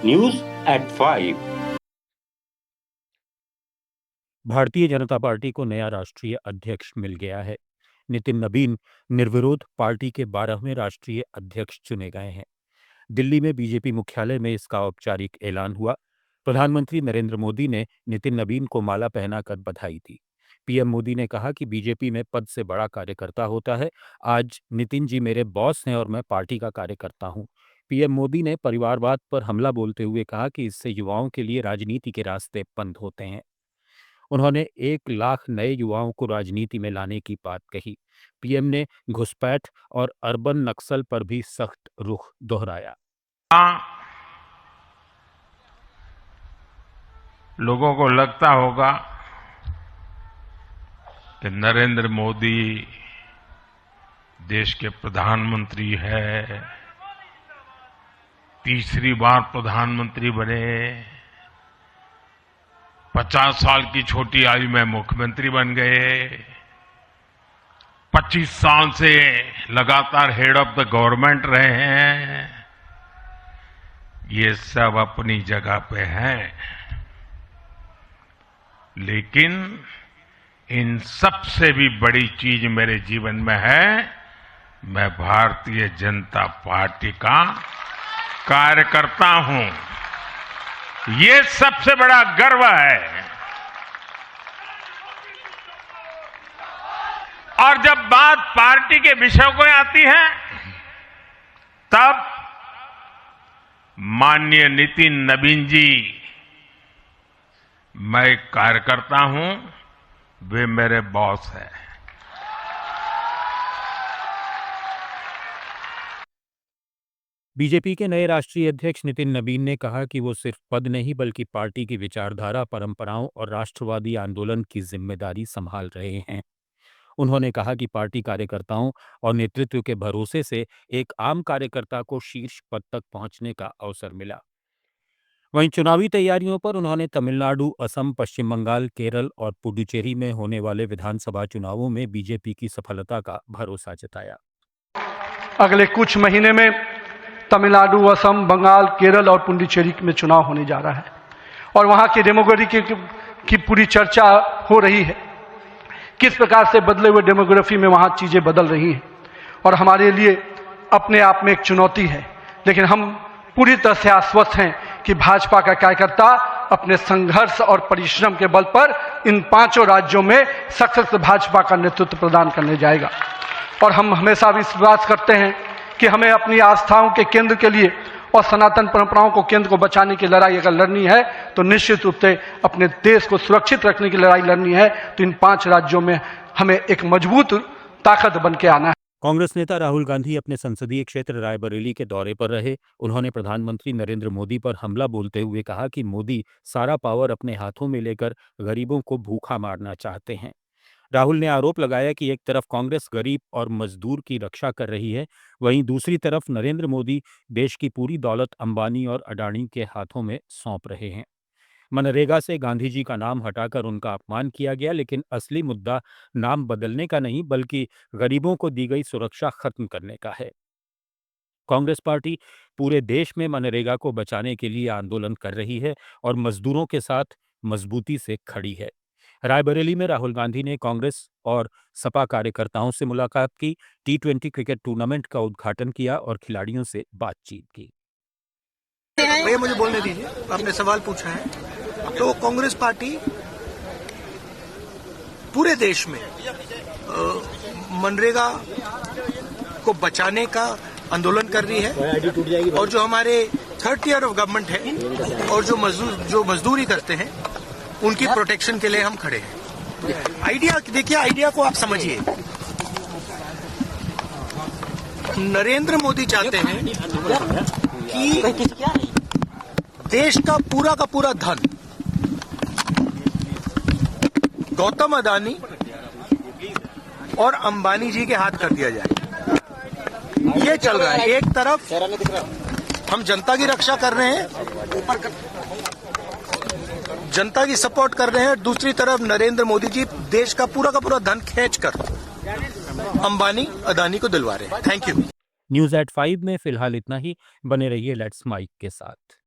News at 5। Bharatiya Janata party को नया राष्ट्रीय अध्यक्ष मिल गया है। नितिन नबीन निर्विरोध पार्टी के 12वें राष्ट्रीय अध्यक्ष चुने गए हैं। दिल्ली में बीजेपी मुख्यालय में इसका औपचारिक ऐलान हुआ। प्रधानमंत्री नरेंद्र मोदी ने नितिन नबीन को माला पहनाकर बधाई दी। पीएम मोदी ने कहा कि बीजेपी में पद से बड़ा कार्यकर्ता होता है। आज नितिन जी मेरे बॉस हैं और मैं पार्टी का कार्यकर्ता हूं। पीएम मोदी ने परिवारवाद पर हमला बोलते हुए कहा कि इससे युवाओं के लिए राजनीति के रास्ते बंद होते हैं। उन्होंने 1 लाख नए युवाओं को राजनीति में लाने की बात कही। पीएम ने घुसपैठ और अर्बन नक्सल पर भी सख्त रुख दोहराया। लोगों को लगता होगा कि नरेंद्र मोदी देश के प्रधानमंत्री है, तीसरी बार प्रधानमंत्री बने, 50 साल की छोटी आयु में मुख्यमंत्री बन गए, 25 साल से लगातार हेड ऑफ द गवर्नमेंट रहे हैं। ये सब अपनी जगह पे हैं, लेकिन इन सबसे भी बड़ी चीज मेरे जीवन में है, मैं भारतीय जनता पार्टी का कार्यकर्ता हूं। ये सबसे बड़ा गर्व है। और जब बात पार्टी के विषयों को आती है, तब माननीय नितिन नबीन जी, मैं एक कार्यकर्ता हूं, वे मेरे बॉस हैं। बीजेपी के नए राष्ट्रीय अध्यक्ष नितिन नबीन ने कहा कि वो सिर्फ पद नहीं बल्कि पार्टी की विचारधारा, परंपराओं और राष्ट्रवादी आंदोलन की जिम्मेदारी संभाल रहे हैं। उन्होंने कहा कि पार्टी कार्यकर्ताओं और नेतृत्व के भरोसे से एक आम कार्यकर्ता को शीर्ष पद तक पहुंचने का अवसर मिला। वहीं चुनावी तैयारियों पर उन्होंने तमिलनाडु, असम, पश्चिम बंगाल, केरल और पुडुचेरी में होने वाले विधानसभा चुनावों में बीजेपी की सफलता का भरोसा जताया। अगले कुछ महीने में तमिलनाडु, असम, बंगाल, केरल और पुडुचेरी में चुनाव होने जा रहा है और वहां की डेमोग्राफी की पूरी चर्चा हो रही है। किस प्रकार से बदले हुए डेमोग्राफी में वहां चीजें बदल रही हैं और हमारे लिए अपने आप में एक चुनौती है, लेकिन हम पूरी तरह से आश्वस्त हैं कि भाजपा का कार्यकर्ता अपने संघर्ष और परिश्रम के बल पर इन 5 राज्यों में सशक्त भाजपा का नेतृत्व प्रदान करने जाएगा। और हम हमेशा विश्वास करते हैं कि हमें अपनी आस्थाओं के केंद्र के लिए और सनातन परंपराओं को केंद्र को बचाने की लड़ाई अगर लड़नी है तो निश्चित रूप से अपने देश को सुरक्षित रखने की लड़ाई लड़नी है, तो इन 5 राज्यों में हमें एक मजबूत ताकत बन के आना है। कांग्रेस नेता राहुल गांधी अपने संसदीय क्षेत्र रायबरेली के दौरे पर रहे। उन्होंने प्रधानमंत्री नरेंद्र मोदी पर हमला बोलते हुए कहा कि मोदी सारा पावर अपने हाथों में लेकर गरीबों को भूखा मारना चाहते हैं। राहुल ने आरोप लगाया कि एक तरफ कांग्रेस गरीब और मजदूर की रक्षा कर रही है, वहीं दूसरी तरफ नरेंद्र मोदी देश की पूरी दौलत अंबानी और अडानी के हाथों में सौंप रहे हैं। मनरेगा से गांधी जी का नाम हटाकर उनका अपमान किया गया, लेकिन असली मुद्दा नाम बदलने का नहीं बल्कि गरीबों को दी गई सुरक्षा खत्म करने का है। कांग्रेस पार्टी पूरे देश में मनरेगा को बचाने के लिए आंदोलन कर रही है और मजदूरों के साथ मजबूती से खड़ी है। रायबरेली में राहुल गांधी ने कांग्रेस और सपा कार्यकर्ताओं से मुलाकात की, T20 क्रिकेट टूर्नामेंट का उद्घाटन किया और खिलाड़ियों से बातचीत की। भैया मुझे बोलने दीजिए, आपने सवाल पूछा है। तो कांग्रेस पार्टी पूरे देश में मनरेगा को बचाने का आंदोलन कर रही है और जो हमारे 3rd ईयर ऑफ गवर्नमेंट है और जो मजदूरी करते हैं उनकी प्रोटेक्शन के लिए हम खड़े हैं। आइडिया देखिए, आइडिया को आप समझिए। नरेंद्र मोदी चाहते हैं कि देश का पूरा धन गौतम अडानी और अंबानी जी के हाथ कर दिया जाए। ये चल रहा है। एक तरफ हम जनता की रक्षा कर रहे हैं, जनता की सपोर्ट कर रहे हैं, दूसरी तरफ नरेंद्र मोदी जी देश का पूरा धन खींचकर अंबानी अडानी को दिलवा रहे हैं। Thank you. न्यूज़ एट 5 में फिलहाल इतना ही। बने रहिए लेट्स माइक के साथ।